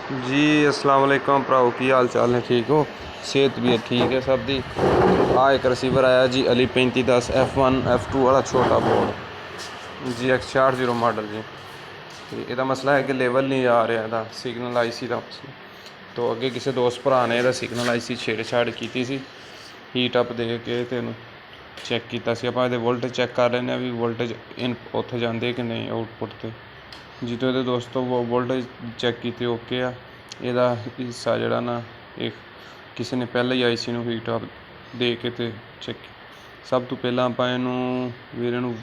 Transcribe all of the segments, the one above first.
जी अस्सलाम वालेकुम भराओ, की हाल चाल ने? ठीक हो? सेहत भी ठीक है सब दी। आ एक रिसीवर आया जी अली 3510 F1 F2 वाला छोटा बोर्ड जी, X680 मॉडल जी। तो ਇਹਦਾ ਮਸਲਾ ਹੈ ਕਿ ਲੈਵਲ ਨਹੀਂ ਆ ਰਿਹਾ ਇਹਦਾ ਸਿਗਨਲ ਆਈਸੀ ਦਾ। तो ਅੱਗੇ ਕਿਸੇ ਦੋਸਤ ਭਰਾ ਨੇ ਇਹਦਾ ਸਿਗਨਲ ਆਈਸੀ ਛੇੜਛਾੜ ਕੀਤੀ ਸੀ, ਹੀਟ ਅਪ ਦੇ ਕੇ ਤੇ ਇਹਨੂੰ ਚੈੱਕ ਕੀਤਾ ਸੀ ਆਪਾਂ। ਇਹਦੇ ਵੋਲਟੇਜ ਚੈੱਕ ਕਰ ਲੈਂਦੇ ਹਾਂ ਵੀ ਵੋਲਟੇਜ ਇਨ ਉੱਥੇ ਜਾਂਦੇ ਕਿ ਨਹੀਂ ਆਊਟਪੁੱਟ 'ਤੇ। ਜਦੋਂ ਇਹਦੇ ਦੋਸਤੋ ਵੋਲਟੇਜ ਚੈੱਕ ਕੀਤੇ ਓਕੇ ਆ। ਇਹਦਾ ਹਿੱਸਾ ਜਿਹੜਾ ਨਾ ਇਹ ਕਿਸੇ ਨੇ ਪਹਿਲਾਂ ਹੀ ਆਈਸੀ ਨੂੰ ਹੀਟ ਅਪ ਦੇ ਕੇ ਤੇ ਚੈੱਕ। ਸਭ ਤੋਂ ਪਹਿਲਾਂ ਆਪਾਂ ਇਹਨੂੰ ਵੀਰੇ ਨੂੰ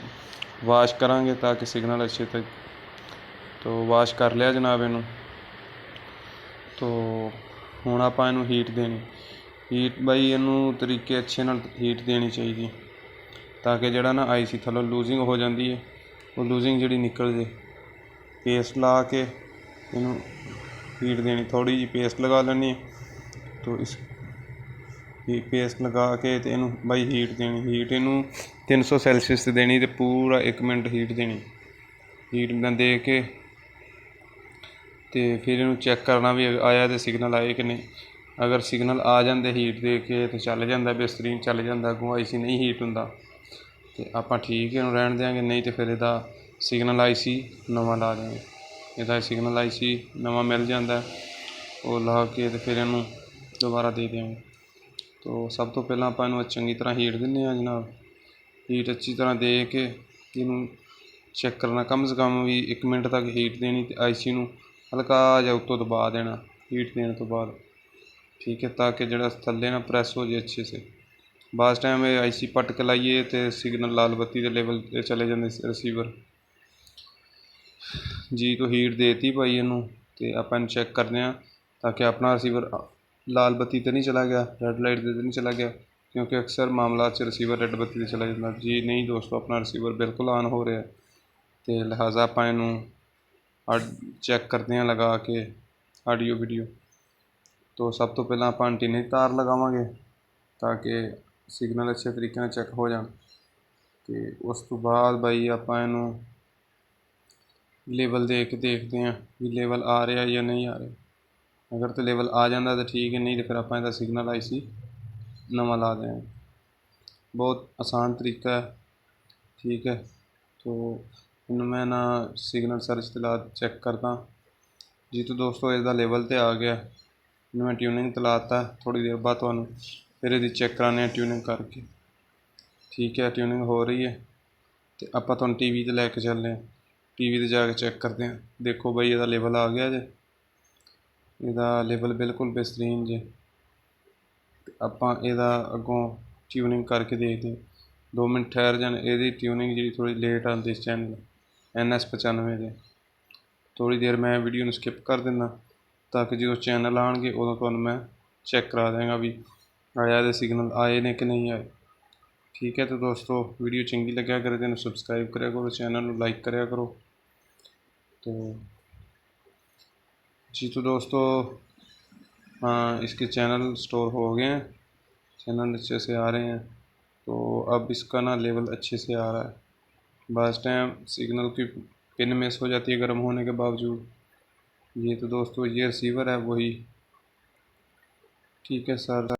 ਵਾਸ਼ ਕਰਾਂਗੇ ਤਾਂ ਕਿ ਸਿਗਨਲ ਅੱਛੇ ਤੱਕ। ਤੋ ਵਾਸ਼ ਕਰ ਲਿਆ ਜਨਾਬ ਇਹਨੂੰ। ਤੋ ਹੁਣ ਆਪਾਂ ਇਹਨੂੰ ਹੀਟ ਦੇਣੀ। ਹੀਟ ਬਾਈ ਇਹਨੂੰ ਤਰੀਕੇ ਅੱਛੇ ਨਾਲ ਹੀਟ ਦੇਣੀ ਚਾਹੀਦੀ ਤਾਂ ਕਿ ਜਿਹੜਾ ਨਾ ਆਈਸੀ ਥੱਲੋਂ ਲੂਜ਼ਿੰਗ ਹੋ ਜਾਂਦੀ ਹੈ ਉਹ ਲੂਜ਼ਿੰਗ ਜਿਹੜੀ ਨਿਕਲ ਜੇ। ਪੇਸਟ ਲਾ ਕੇ ਇਹਨੂੰ ਹੀਟ ਦੇਣੀ, ਥੋੜ੍ਹੀ ਜਿਹੀ ਪੇਸਟ ਲਗਾ ਲੈਣੀ ਹੈ। ਤੋ ਇਸ ਪੇਸਟ ਲਗਾ ਕੇ ਤੇ ਇਹਨੂੰ ਬਾਈ ਹੀਟ ਦੇਣੀ। ਹੀਟ ਇਹਨੂੰ 300 ਸੈਲਸੀਅਸ 'ਤੇ ਦੇਣੀ ਅਤੇ ਪੂਰਾ 1 ਮਿੰਟ ਹੀਟ ਦੇਣੀ। ਹੀਟ ਦੇ ਕੇ ਅਤੇ ਫਿਰ ਇਹਨੂੰ ਚੈੱਕ ਕਰਨਾ ਵੀ ਆਇਆ ਤਾਂ ਸਿਗਨਲ ਆਏ ਕਿ ਨਹੀਂ। ਅਗਰ ਸਿਗਨਲ ਆ ਜਾਂਦੇ ਹੀਟ ਦੇ ਕੇ ਤਾਂ ਚੱਲ ਜਾਂਦਾ, ਬਿਹਤਰੀਨ ਚੱਲ ਜਾਂਦਾ। ਅੱਗੋਂ ਆਈਸੀ ਨਹੀਂ ਹੀਟ ਹੁੰਦਾ ਅਤੇ ਆਪਾਂ ਠੀਕ ਇਹਨੂੰ ਰਹਿਣ ਦਿਆਂਗੇ, ਨਹੀਂ ਤਾਂ ਫਿਰ ਇਹਦਾ ਸਿਗਨਲ ਆਈਸੀ ਨਵਾਂ ਲਾ ਦਿਆਂਗੇ। ਇਹਦਾ ਸਿਗਨਲ ਆਈਸੀ ਨਵਾਂ ਮਿਲ ਜਾਂਦਾ, ਉਹ ਲਾ ਕੇ ਅਤੇ ਫਿਰ ਇਹਨੂੰ ਦੁਬਾਰਾ ਦੇ ਦਿਆਂਗੇ। ਤੋ ਸਭ ਤੋਂ ਪਹਿਲਾਂ ਆਪਾਂ ਇਹਨੂੰ ਚੰਗੀ ਤਰ੍ਹਾਂ ਹੀਟ ਦਿੰਦੇ ਹਾਂ ਜਨਾਬ। ਹੀਟ ਅੱਛੀ ਤਰ੍ਹਾਂ ਦੇ ਕੇ ਇਹਨੂੰ ਚੈੱਕ ਕਰਨਾ, ਕਮ ਸੇ ਕਮ ਵੀ 1 ਮਿੰਟ ਤੱਕ ਹੀਟ ਦੇਣੀ ਅਤੇ ਆਈਸੀ ਨੂੰ ਹਲਕਾ ਜਿਹਾ ਉੱਤੋਂ ਦਬਾ ਦੇਣਾ ਹੀਟ ਦੇਣ ਤੋਂ ਬਾਅਦ, ठीक है, ताकि जरा थल्ले ना प्रेस हो जाए अच्छे से। बास टाइम आईसी पट के लाइए तो सिग्नल लाल बत्ती के लेवल पे चले जाते रिसीवर जी। तो हीट देती भाई इनू तो अपन चेक करने ताकि अपना रिसीवर लाल बत्ती तो नहीं चला गया, रेड लाइट तो नहीं चला गया, क्योंकि अक्सर मामला रिसीवर रेड बत्ती से चला जाता जी। नहीं दोस्तों, अपना रिसीवर बिल्कुल ऑन हो रहा है तो लिहाजा आप इनू चेक करते हैं लगा के ऑडियो वीडियो। तो सब तो पहला आप एंटीने की तार लगावांगे ताकि सिग्नल अच्छे तरीके ਨਾਲ चेक हो जाए। तो उस तो बाद भाई आप इनू लेवल दे के देखते हैं भी लेवल आ रहा या नहीं आ रहा। अगर तो लेवल आ जाता तो ठीक है, नहीं तो फिर आप इसका सिग्नल आईसी नवा ला दें। बहुत आसान तरीका है, ठीक है। तो इनू मैं ना सिग्नल सर्च ते ला चेक करता जी। तो दोस्तों इसका लेवल तो आ गया, मैं ट्यूनिंग तो लाता। थोड़ी देर बाद तो फिर ये चेक कराने ट्यूनिंग करके, ठीक है। ट्यूनिंग हो रही है तो आप टीवी ते लैके चलने, टीवी ते जाके चेक करते हैं। देखो भाई ये लेवल आ गया जे, इसका लेवल बिल्कुल बेहतरीन जे। आप अगों ट्यूनिंग करके देखते हैं। 2 मिनट ठहर जाने, ये ट्यूनिंग जी थोड़ी लेट आती इस चैनल NS95 के। थोड़ी देर मैं वीडियो स्किप कर देना ताकि जो चैनल आएंगे उदों तुहानूं मैं चेक करा देंगा भी आया तो सिग्नल आए ने कि नहीं आए, ठीक है। तो दोस्तों वीडियो चंगी लग्या करे तो सबसक्राइब करा करो, चैनल लाइक करा करो। तो जी तो दोस्तों हाँ, इसके चैनल स्टोर हो गए हैं, चैनल अच्छे से आ रहे हैं। तो अब इसका ना लेवल अच्छे से आ रहा है। बस टाइम सिग्नल की पिन मिस हो जाती है गर्म होने के बावजूद। ये तो दोस्तों ये रिसीवर है वही, ठीक है सर।